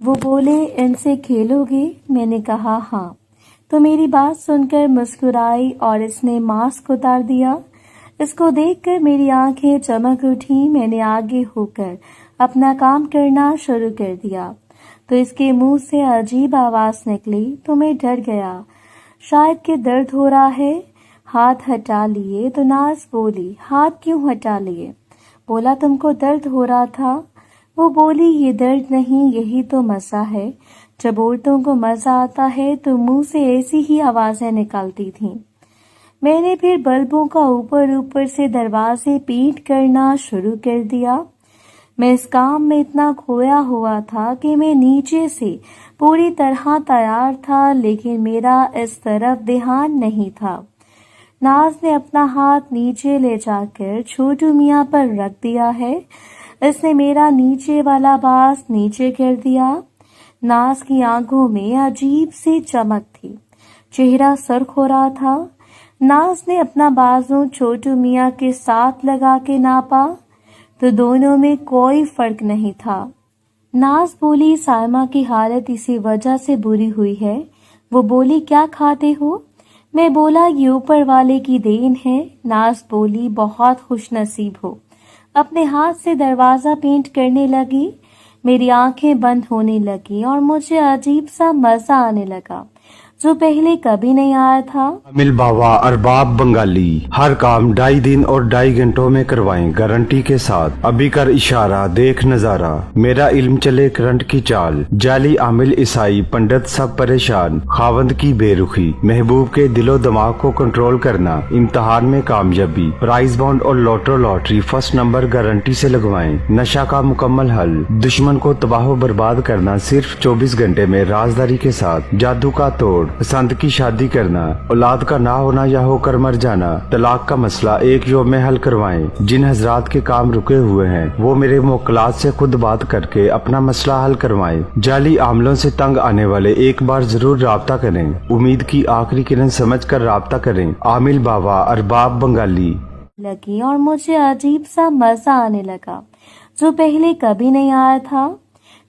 وہ بولے ان سے کھیلو گے؟ میں نے کہا ہاں۔ تو میری بات سن کر مسکرائی اور اس نے ماسک اتار دیا۔ اس کو دیکھ کر میری آنکھیں چمک اٹھیں۔ میں نے آگے ہو کر اپنا کام کرنا شروع کر دیا تو اس کے منہ سے عجیب آواز نکلی تو میں ڈر گیا، شاید کہ درد ہو رہا ہے۔ ہاتھ ہٹا لیے تو ناز بولی ہاتھ کیوں ہٹا لیے؟ بولا تم کو درد ہو رہا تھا۔ وہ بولی یہ درد نہیں، یہی تو مزہ ہے۔ جب عورتوں کو مزہ آتا ہے تو منہ سے ایسی ہی آوازیں نکلتی تھیں۔ میں نے پھر بلبوں کا اوپر سے دروازے پیٹ کرنا شروع کر دیا۔ میں اس کام میں اتنا کھویا ہوا تھا کہ میں نیچے سے پوری طرح تیار تھا، لیکن میرا اس طرف دھیان نہیں تھا۔ ناز نے اپنا ہاتھ نیچے لے جا کر چھوٹو میاں پر رکھ دیا ہے۔ اس نے میرا نیچے والا باز نیچے کر دیا۔ ناز کی آنکھوں میں عجیب سی چمک تھی، چہرہ سرخ ہو رہا تھا۔ ناز نے اپنا بازو چھوٹو میاں کے ساتھ لگا کے ناپا تو دونوں میں کوئی فرق نہیں تھا۔ ناز بولی سائمہ کی حالت اسی وجہ سے بری ہوئی ہے۔ وہ بولی کیا کھاتے ہو؟ میں بولا یہ اوپر والے کی دین ہے۔ ناز بولی بہت خوش نصیب ہو۔ اپنے ہاتھ سے دروازہ پینٹ کرنے لگی۔ میری آنکھیں بند ہونے لگی اور مجھے عجیب سا مزہ آنے لگا جو پہلے کبھی نہیں آیا تھا۔ عامل باوا ارباب بنگالی، ہر کام 2.5 دن اور 2.5 گھنٹوں میں کروائیں گارنٹی کے ساتھ۔ ابھی کر اشارہ دیکھ نظارہ، میرا علم چلے کرنٹ کی چال۔ جعلی عامل عیسائی پنڈت سب پریشان، خاوند کی بے رخی، محبوب کے دل و دماغ کو کنٹرول کرنا، امتحان میں کامیابی، پرائز بانڈ اور لوٹری فرسٹ نمبر گارنٹی سے لگوائیں۔ نشہ کا مکمل حل، دشمن کو تباہ و برباد کرنا صرف 24 گھنٹے میں رازداری کے ساتھ۔ جادو کا توڑ، پسند کی شادی کرنا، اولاد کا نہ ہونا یا ہو کر مر جانا، طلاق کا مسئلہ ایک یوم میں حل کروائیں۔ جن حضرات کے کام رکے ہوئے ہیں وہ میرے موکلات سے خود بات کر کے اپنا مسئلہ حل کروائیں۔ جعلی عاملوں سے تنگ آنے والے ایک بار ضرور رابطہ کریں، امید کی آخری کرن سمجھ کر رابطہ کریں۔ عامل باوا ارباب بنگالی لگی اور مجھے عجیب سا مزہ آنے لگا جو پہلے کبھی نہیں آیا تھا۔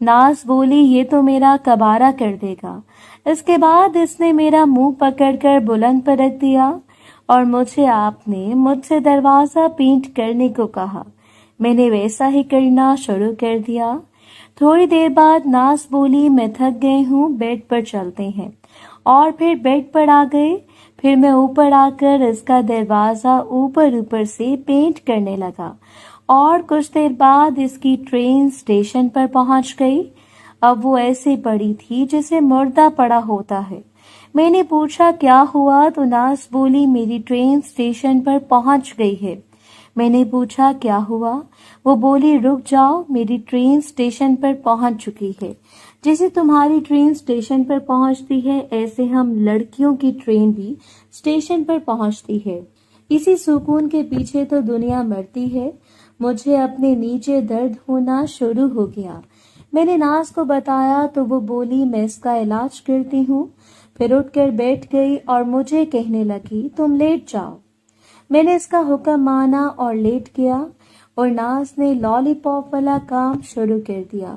ناز بولی یہ تو میرا کبارہ کر دے گا۔ اس کے بعد اس نے میرا منہ پکڑ کر بلند پر رکھ دیا اور آپ نے مجھ سے دروازہ پینٹ کرنے کو کہا۔ میں نے ویسا ہی کرنا شروع کر دیا۔ تھوڑی دیر بعد ناز بولی میں تھک گئے ہوں، بیڈ پر چلتے ہیں، اور پھر بیڈ پر آ گئے۔ پھر میں اوپر آ کر اس کا دروازہ اوپر سے پینٹ کرنے لگا اور کچھ دیر بعد اس کی ٹرین اسٹیشن پر پہنچ گئی۔ اب وہ ایسے پڑی تھی جیسے مردہ پڑا ہوتا ہے۔ میں نے پوچھا کیا ہوا تو ناز بولی میری ٹرین اسٹیشن پر پہنچ گئی ہے۔ میں نے پوچھا کیا ہوا؟ وہ بولی رک جاؤ، میری ٹرین اسٹیشن پر پہنچ چکی ہے۔ جیسے تمہاری ٹرین اسٹیشن پر پہنچتی ہے ایسے ہم لڑکیوں کی ٹرین بھی اسٹیشن پر پہنچتی ہے۔ اسی سکون کے پیچھے تو دنیا مرتی ہے۔ مجھے اپنے نیچے درد ہونا شروع ہو گیا۔ میں نے ناز کو بتایا تو وہ بولی میں اس کا علاج کرتی ہوں۔ پھر اٹھ کر بیٹھ گئی اور مجھے کہنے لگی تم لیٹ جاؤ۔ میں نے اس کا حکم مانا اور لیٹ گیا اور ناز نے لالی پاپ والا کام شروع کر دیا۔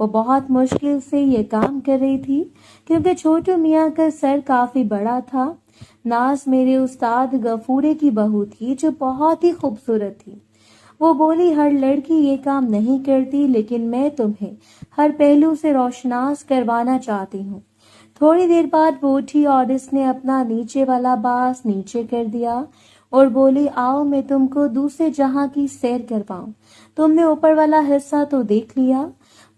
وہ بہت مشکل سے یہ کام کر رہی تھی کیونکہ چھوٹو میاں کا سر کافی بڑا تھا۔ ناز میرے استاد غفورے کی بہو تھی جو بہت ہی خوبصورت تھی۔ وہ بولی ہر لڑکی یہ کام نہیں کرتی، لیکن میں تمہیں ہر پہلو سے روشناس کروانا چاہتی ہوں۔ تھوڑی دیر بعد وہ اٹھی اور اس نے اپنا نیچے والا باز نیچے کر دیا اور بولی آؤ میں تم کو دوسرے جہاں کی سیر کرواؤں۔ تم نے اوپر والا حصہ تو دیکھ لیا،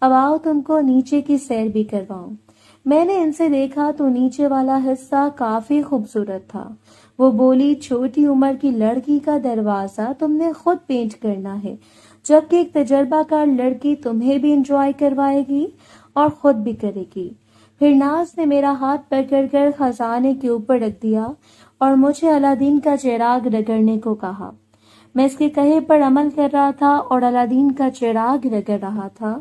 اب آؤ تم کو نیچے کی سیر بھی کرواؤں۔ میں نے ان سے دیکھا تو نیچے والا حصہ کافی خوبصورت تھا۔ وہ بولی چھوٹی عمر کی لڑکی کا دروازہ تم نے خود پینٹ کرنا ہے، جبکہ ایک تجربہ کار لڑکی تمہیں بھی انجوائے کروائے گی اور خود بھی کرے گی۔ پھر ناز نے میرا ہاتھ پکڑ کر خزانے کے اوپر رکھ دیا اور مجھے الادین کا چراغ رگڑنے کو کہا۔ میں اس کے کہے پر عمل کر رہا تھا اور الادین کا چراغ رگڑ رہا تھا۔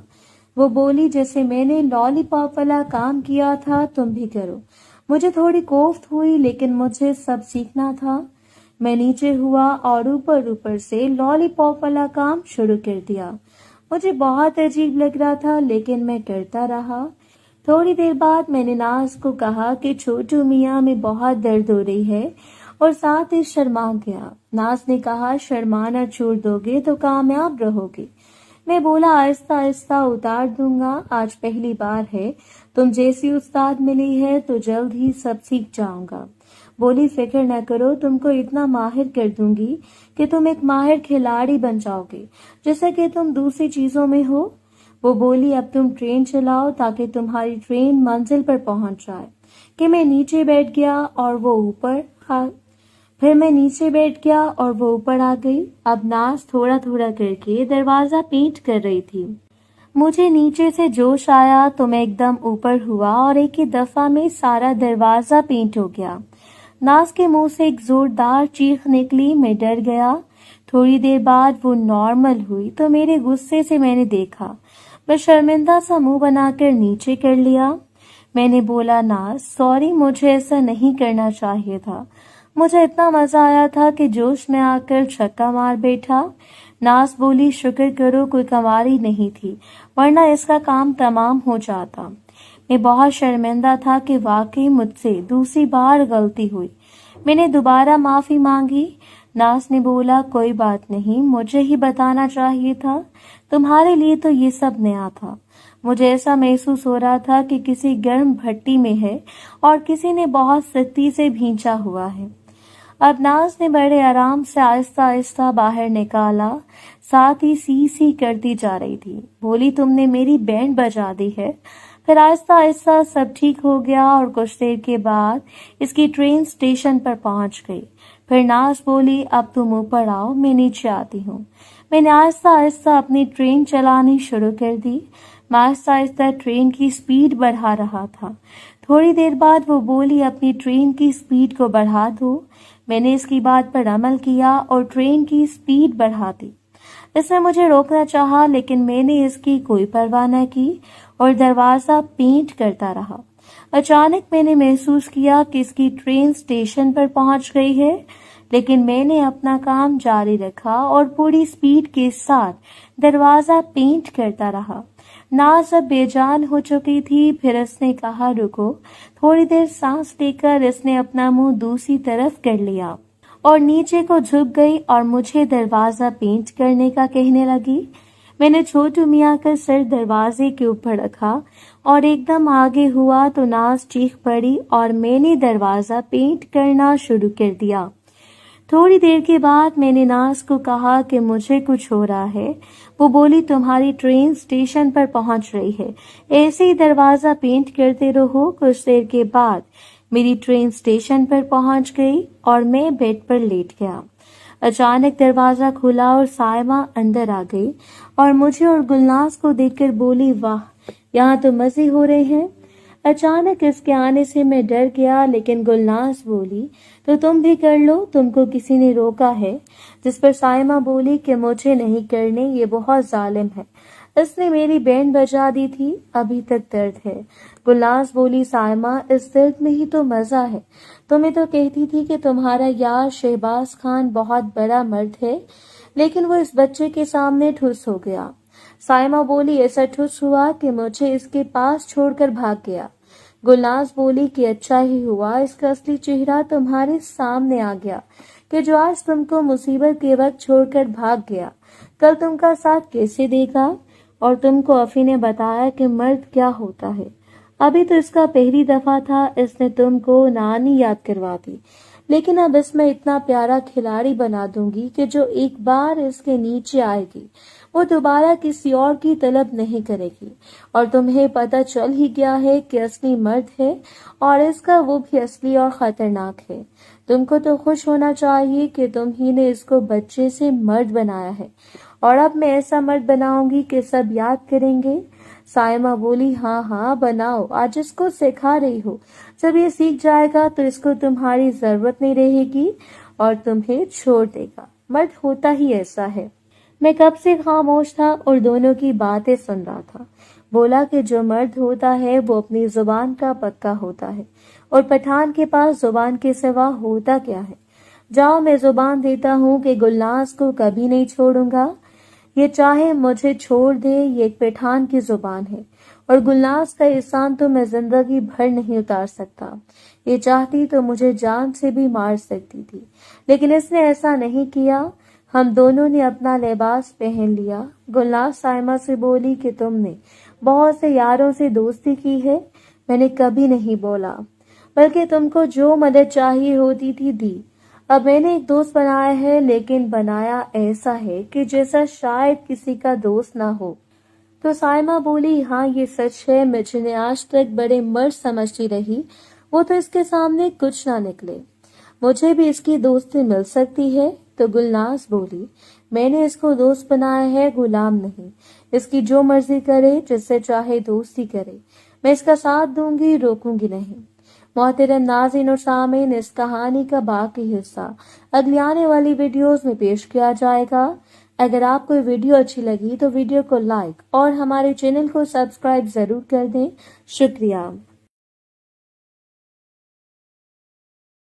وہ بولی جیسے میں نے لالی پاپ والا کام کیا تھا تم بھی کرو۔ مجھے تھوڑی کوفت ہوئی لیکن مجھے سب سیکھنا تھا۔ میں نیچے ہوا اور اوپر سے لالی پاپ والا کام شروع کر دیا مجھے بہت عجیب لگ رہا تھا لیکن میں کرتا رہا۔ تھوڑی دیر بعد میں نے ناز کو کہا کہ چھوٹو میاں میں بہت درد ہو رہی ہے اور ساتھ ہی شرما گیا۔ ناز نے کہا شرمانا چھوڑ دو گے تو کامیاب رہو گے۔ میں بولا آہستہ آہستہ اتار دوں گا، آج پہلی بار ہے، تم جیسی استاد ملی ہے تو جلد ہی سب سیکھ جاؤں گا۔ بولی فکر نہ کرو، تم کو اتنا ماہر کر دوں گی کہ تم ایک ماہر کھلاڑی بن جاؤ گے جیسا کہ تم دوسری چیزوں میں ہو۔ وہ بولی اب تم ٹرین چلاؤ تاکہ تمہاری ٹرین منزل پر پہنچ جائے۔ کہ میں نیچے بیٹھ گیا اور وہ اوپر آ گئی۔ اب ناز تھوڑا تھوڑا کر کے دروازہ پینٹ کر رہی تھی۔ مجھے نیچے سے جوش آیا تو میں ایک دم اوپر ہوا اور ایک ہی دفعہ میں سارا دروازہ پینٹ ہو گیا۔ ناز کے منہ سے ایک زوردار چیخ نکلی، میں ڈر گیا۔ تھوڑی دیر بعد وہ نارمل ہوئی تو میرے غصے سے میں نے دیکھا۔ میں شرمندہ سا منہ بنا کر نیچے کر لیا۔ میں نے بولا ناز سوری، مجھے ایسا نہیں کرنا چاہیے تھا۔ مجھے اتنا مزہ آیا تھا کہ جوش میں آ کر چھکا مار بیٹھا۔ ناز بولی شکر کرو کوئی کنواری نہیں تھی ورنہ اس کا کام تمام ہو جاتا۔ میں بہت شرمندہ تھا کہ واقعی مجھ سے دوسری بار غلطی ہوئی۔ میں نے دوبارہ معافی مانگی۔ ناز نے بولا کوئی بات نہیں، مجھے ہی بتانا چاہیے تھا، تمہارے لیے تو یہ سب نیا تھا۔ مجھے ایسا محسوس ہو رہا تھا کہ کسی گرم بھٹی میں ہے اور کسی نے بہت سختی سے بھینچا ہوا ہے۔ اب ناز نے بڑے آرام سے آہستہ آہستہ باہر نکالا، ساتھ ہی سی کرتی جا رہی تھی۔ بولی تم نے میری بینڈ بجا دی ہے۔ پھر آہستہ آہستہ سب ٹھیک ہو گیا اور کچھ دیر کے بعد اس کی ٹرین اسٹیشن پر پہنچ گئی۔ پھر ناز بولی اب تم اوپر آؤ، میں نیچے آتی ہوں۔ میں نے آہستہ آہستہ اپنی ٹرین چلانی شروع کر دی۔ میں آہستہ آہستہ ٹرین کی سپیڈ بڑھا رہا تھا۔ تھوڑی دیر بعد وہ بولی اپنی ٹرین کی سپیڈ کو بڑھا دو۔ میں نے اس کی بات پر عمل کیا اور ٹرین کی سپیڈ بڑھا دی۔ اس نے مجھے روکنا چاہا لیکن میں نے اس کی کوئی پرواہ نہ کی اور دروازہ پینٹ کرتا رہا۔ اچانک میں نے محسوس کیا کہ اس کی ٹرین اسٹیشن پر پہنچ گئی ہے، لیکن میں نے اپنا کام جاری رکھا اور پوری سپیڈ کے ساتھ دروازہ پینٹ کرتا رہا۔ ناز اب بے جان ہو چکی تھی۔ پھر اس نے کہا رکو۔ تھوڑی دیر سانس لے کر اس نے اپنا منہ دوسری طرف کر لیا اور نیچے کو جھک گئی اور مجھے دروازہ پینٹ کرنے کا کہنے لگی۔ میں نے چھوٹو میاں کا سر دروازے کے اوپر رکھا اور ایک دم آگے ہوا تو ناز چیخ پڑی اور میں نے دروازہ پینٹ کرنا شروع کر دیا۔ تھوڑی دیر کے بعد میں نے ناز کو کہا کہ مجھے کچھ ہو رہا ہے۔ وہ بولی تمہاری ٹرین اسٹیشن پر پہنچ رہی ہے، ایسے ہی دروازہ پینٹ کرتے رہو۔ کچھ دیر کے بعد میری ٹرین اسٹیشن پر پہنچ گئی اور میں بیڈ پر لیٹ گیا۔ اچانک دروازہ کھلا اور سائمہ اندر آ گئی اور مجھے اور گلناز کو دیکھ کر بولی واہ یہاں تو مزے ہو رہے ہیں۔ اچانک اس کے آنے سے میں ڈر گیا لیکن گلناز بولی تو تم بھی کر لو، تم کو کسی نے روکا ہے؟ جس پر سائمہ بولی کہ مجھے نہیں کرنے، یہ بہت ظالم ہے، اس نے میری بینڈ بجا دی تھی، ابھی تک درد ہے۔ گلناز بولی سائمہ اس درد میں ہی تو مزہ ہے، تمہیں تو کہتی تھی کہ تمہارا یار شہباز خان بہت بڑا مرد ہے لیکن وہ اس بچے کے سامنے ٹھس ہو گیا۔ سائمہ بولی ایسا ٹھس ہوا کہ مجھے اس کے پاس چھوڑ کر بھاگ گیا۔ گلناز بولی کہ اچھا ہی ہوا، اس کا اصلی چہرہ تمہارے سامنے آ گیا کہ جو آج تم کو مصیبت کے وقت چھوڑ کر بھاگ گیا، کل تم کا ساتھ کیسے دے گا؟ اور تم کو افی نے بتایا کہ مرد کیا ہوتا ہے۔ ابھی تو اس کا پہلی دفعہ تھا، اس نے تم کو نانی یاد کروا دی، لیکن اب اس میں اتنا پیارا کھلاڑی بنا دوں گی کہ جو ایک بار اس کے نیچے آئے گی وہ دوبارہ کسی اور کی طلب نہیں کرے گی۔ اور تمہیں پتہ چل ہی گیا ہے کہ اصلی مرد ہے اور اس کا وہ بھی اصلی اور خطرناک ہے۔ تم کو تو خوش ہونا چاہیے کہ تم ہی نے اس کو بچے سے مرد بنایا ہے، اور اب میں ایسا مرد بناؤں گی کہ سب یاد کریں گے۔ سائمہ بولی ہاں ہاں بناؤ، آج اس کو سکھا رہی ہو، جب یہ سیکھ جائے گا تو اس کو تمہاری ضرورت نہیں رہے گی اور تمہیں چھوڑ دے گا۔ مرد ہوتا ہی ایسا ہے۔ میں کب سے خاموش تھا اور دونوں کی باتیں سن رہا تھا۔ بولا کہ جو مرد ہوتا ہے وہ اپنی زبان کا پکا ہوتا ہے، اور پٹھان کے پاس زبان کے سوا ہوتا کیا ہے؟ جاؤ میں زبان دیتا ہوں کہ گلناز کو کبھی نہیں چھوڑوں گا۔ یہ چاہے مجھے چھوڑ دے، یہ ایک پٹھان کی زبان ہے، اور گلناز کا احسان تو میں زندگی بھر نہیں اتار سکتا۔ یہ چاہتی تو مجھے جان سے بھی مار سکتی تھی، لیکن اس نے ایسا نہیں کیا۔ ہم دونوں نے اپنا لباس پہن لیا۔ گلناز سائمہ سے بولی کہ تم نے بہت سے یاروں سے دوستی کی ہے۔ میں نے کبھی نہیں بولا، بلکہ تم کو جو مدد چاہیے ہوتی تھی دی۔ اب میں نے ایک دوست بنایا ہے، لیکن بنایا ایسا ہے کہ جیسا شاید کسی کا دوست نہ ہو۔ تو سائمہ بولی، ہاں یہ سچ ہے، میں جنہیں آج تک بڑے مرد سمجھتی رہی وہ تو اس کے سامنے کچھ نہ نکلے۔ مجھے بھی اس کی دوستی مل سکتی ہے۔ تو گلناز بولی، میں نے اس کو دوست بنایا ہے، غلام نہیں۔ اس کی جو مرضی کرے، جس سے چاہے دوستی کرے، میں اس کا ساتھ دوں گی، روکوں گی نہیں۔ محترم ناظرین اور سامعین، اس کہانی کا باقی حصہ اگلی آنے والی ویڈیوز میں پیش کیا جائے گا۔ اگر آپ کو ویڈیو اچھی لگی تو ویڈیو کو لائک اور ہمارے چینل کو سبسکرائب ضرور کر دیں۔ شکریہ۔